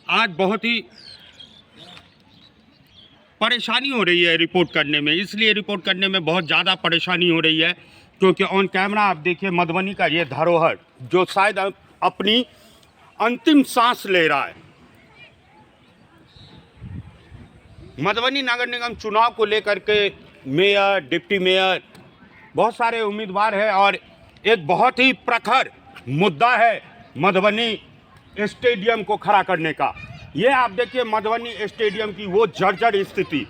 आज बहुत ही परेशानी हो रही है रिपोर्ट करने में, इसलिए रिपोर्ट करने में बहुत ज़्यादा परेशानी हो रही है क्योंकि ऑन कैमरा आप देखिए मधुबनी का ये धरोहर जो शायद अपनी अंतिम सांस ले रहा है। मधुबनी नगर निगम चुनाव को लेकर के मेयर, डिप्टी मेयर, बहुत सारे उम्मीदवार हैं और एक बहुत ही प्रखर मुद्दा है मधुबनी स्टेडियम को खड़ा करने का। ये आप देखिए मधुबनी स्टेडियम की वो जर्जर स्थिति,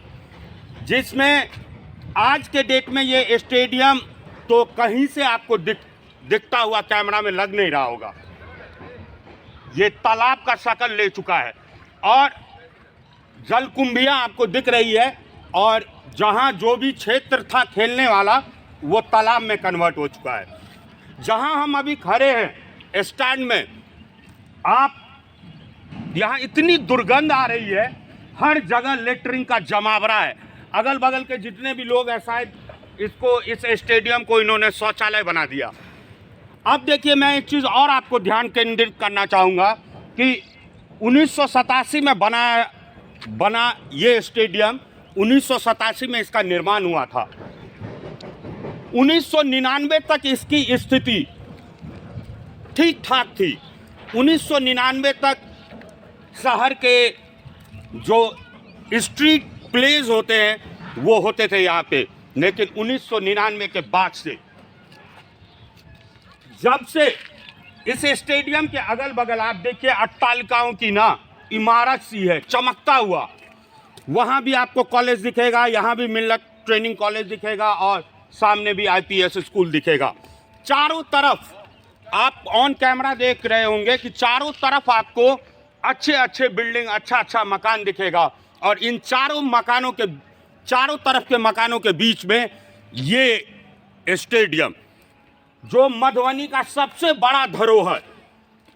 जिसमें आज के डेट में ये स्टेडियम तो कहीं से आपको दिखता हुआ कैमरा में लग नहीं रहा होगा। ये तालाब का शक्ल ले चुका है और जलकुंभियां आपको दिख रही है और जहां जो भी क्षेत्र था खेलने वाला वो तालाब में कन्वर्ट हो चुका है। जहां हम अभी खड़े हैं स्टैंड में, आप यहाँ इतनी दुर्गंध आ रही है, हर जगह लेटरिन का जमावड़ा है। अगल बगल के जितने भी लोग हैं शायद इस स्टेडियम को इन्होंने शौचालय बना दिया। अब देखिए मैं एक चीज़ और आपको ध्यान केंद्रित करना चाहूँगा कि 1987 में बना ये स्टेडियम, 1987 में इसका निर्माण हुआ था। 1999 तक इसकी स्थिति ठीक ठाक थी। 1999 तक शहर के जो स्ट्रीट प्लेज होते हैं वो होते थे यहाँ पे, लेकिन 1999 के बाद से जब से इस स्टेडियम के अगल बगल आप देखिए अट्टालिकाओं की ना इमारत सी है चमकता हुआ, वहाँ भी आपको कॉलेज दिखेगा, यहाँ भी मिल्लत ट्रेनिंग कॉलेज दिखेगा और सामने भी IPS स्कूल दिखेगा। चारों तरफ आप ऑन कैमरा देख रहे होंगे कि चारों तरफ आपको अच्छे अच्छे बिल्डिंग, अच्छा मकान दिखेगा और इन चारों तरफ के मकानों के बीच में ये स्टेडियम जो मधुबनी का सबसे बड़ा धरोहर,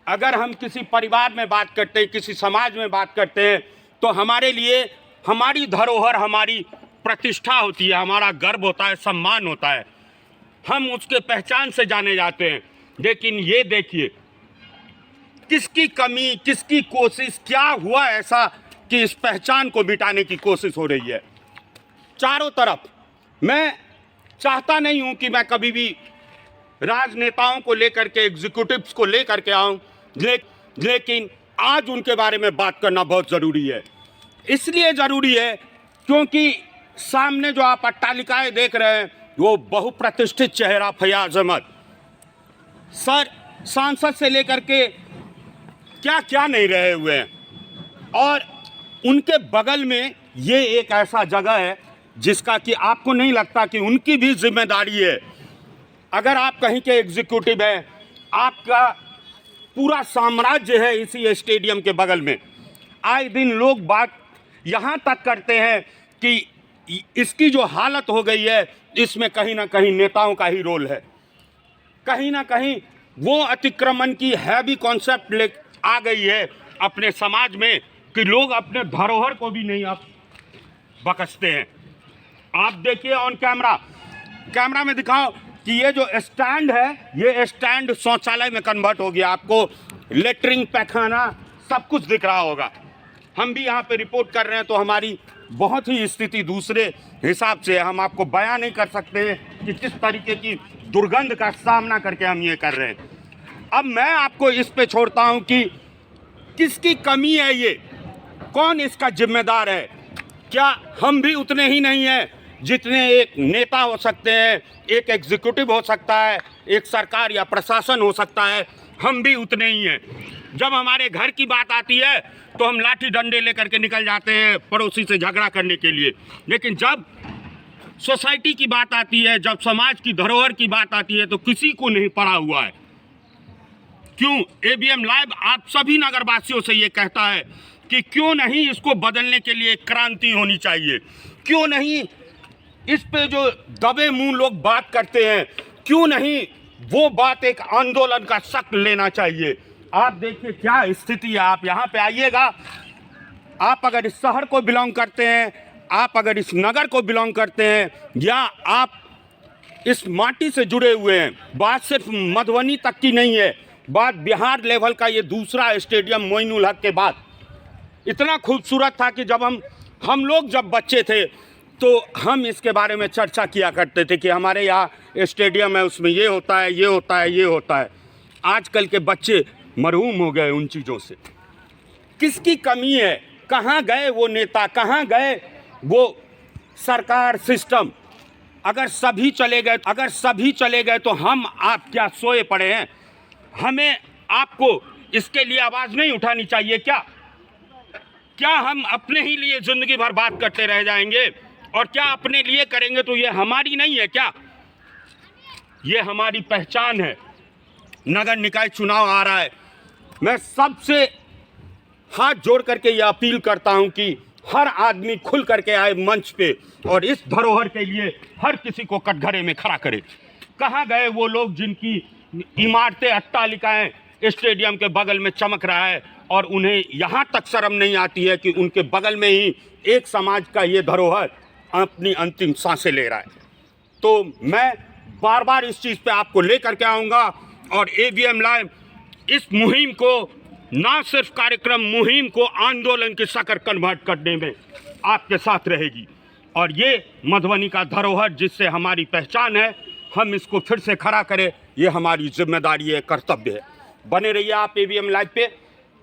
अगर हम किसी परिवार में बात करते हैं, किसी समाज में बात करते हैं तो हमारे लिए हमारी धरोहर हमारी प्रतिष्ठा होती है, हमारा गर्व होता है, सम्मान होता है, हम उसके पहचान से जाने जाते हैं। लेकिन ये देखिए किसकी कमी, किसकी कोशिश, क्या हुआ ऐसा कि इस पहचान को मिटाने की कोशिश हो रही है चारों तरफ। मैं चाहता नहीं हूं कि मैं कभी भी राजनेताओं को लेकर के, एग्जीक्यूटिव्स को लेकर के आऊं, लेकिन आज उनके बारे में बात करना बहुत ज़रूरी है। इसलिए ज़रूरी है क्योंकि सामने जो आप अट्टालिकाएं देख रहे हैं वो बहुप्रतिष्ठित चेहरा फैयाज अहमद सर सांसद से लेकर के क्या क्या नहीं रहे हुए हैं, और उनके बगल में ये एक ऐसा जगह है जिसका कि आपको नहीं लगता कि उनकी भी जिम्मेदारी है। अगर आप कहीं के एग्जीक्यूटिव हैं, आपका पूरा साम्राज्य है इसी स्टेडियम के बगल में, आए दिन लोग बात यहाँ तक करते हैं कि इसकी जो हालत हो गई है इसमें कहीं ना कहीं नेताओं का ही रोल है। कहीं ना कहीं वो अतिक्रमण की हैवी कॉन्सेप्ट ले आ गई है अपने समाज में कि लोग अपने धरोहर को भी नहीं आप बख्शते हैं। आप देखिए ऑन कैमरा में दिखाओ कि ये जो स्टैंड है, ये स्टैंड शौचालय में कन्वर्ट हो गया। आपको लेटरिंग, पैखाना सब कुछ दिख रहा होगा। हम भी यहाँ पे रिपोर्ट कर रहे हैं तो हमारी बहुत ही स्थिति दूसरे हिसाब से, हम आपको बयां नहीं कर सकते कि किस तरीके की दुर्गंध का सामना करके हम ये कर रहे हैं। अब मैं आपको इस पे छोड़ता हूँ कि किसकी कमी है, ये कौन इसका जिम्मेदार है। क्या हम भी उतने ही नहीं हैं जितने एक नेता हो सकते हैं, एक एग्जीक्यूटिव हो सकता है, एक सरकार या प्रशासन हो सकता है, हम भी उतने ही हैं। जब हमारे घर की बात आती है तो हम लाठी डंडे लेकर के निकल जाते हैं पड़ोसी से झगड़ा करने के लिए, लेकिन जब सोसाइटी की बात आती है, जब समाज की धरोहर की बात आती है तो किसी को नहीं पड़ा हुआ है। क्यों ABM लाइव आप सभी नगरवासियों से ये कहता है कि क्यों नहीं इसको बदलने के लिए क्रांति होनी चाहिए, क्यों नहीं इस पे जो दबे मुंह लोग बात करते हैं, क्यों नहीं वो बात एक आंदोलन का शक्ल लेना चाहिए। आप देखिए क्या स्थिति है, आप यहाँ पे आइएगा, आप अगर इस शहर को बिलोंग करते हैं, आप अगर इस नगर को बिलोंग करते हैं, या आप इस माटी से जुड़े हुए हैं, बात सिर्फ मधुबनी तक की नहीं है, बात बिहार लेवल का ये दूसरा स्टेडियम मोइनुल हक के बाद इतना खूबसूरत था कि जब हम लोग जब बच्चे थे तो हम इसके बारे में चर्चा किया करते थे कि हमारे यहाँ स्टेडियम है, उसमें ये होता है, ये होता है, ये होता है। आजकल के बच्चे मरहूम हो गए उन चीज़ों से। किसकी कमी है? कहाँ गए वो नेता, कहाँ गए वो सरकार, सिस्टम? अगर सभी चले गए तो हम आप क्या सोए पड़े हैं? हमें आपको इसके लिए आवाज़ नहीं उठानी चाहिए क्या? क्या हम अपने ही लिए ज़िंदगी भर बात करते रह जाएंगे? और क्या अपने लिए करेंगे तो ये हमारी नहीं है क्या? ये हमारी पहचान है। नगर निकाय चुनाव आ रहा है, मैं सबसे हाथ जोड़ करके ये अपील करता हूं कि हर आदमी खुल करके आए मंच पे और इस धरोहर के लिए हर किसी को कटघरे में खड़ा करे। कहाँ गए वो लोग जिनकी इमारतें, अट्टालिकाएं स्टेडियम के बगल में चमक रहा है और उन्हें यहाँ तक शर्म नहीं आती है कि उनके बगल में ही एक समाज का ये धरोहर अपनी अंतिम सांसें ले रहा है। तो मैं बार बार इस चीज़ पे आपको लेकर के आऊँगा और AVM लाइव इस मुहिम को, ना सिर्फ कार्यक्रम, मुहिम को आंदोलन की शक्ल कन्वर्ट करने में आपके साथ रहेगी। और ये मधुबनी का धरोहर जिससे हमारी पहचान है, हम इसको फिर से खड़ा करें, ये हमारी जिम्मेदारी है, कर्तव्य है। बने रहिए आप AVM लाइव पे।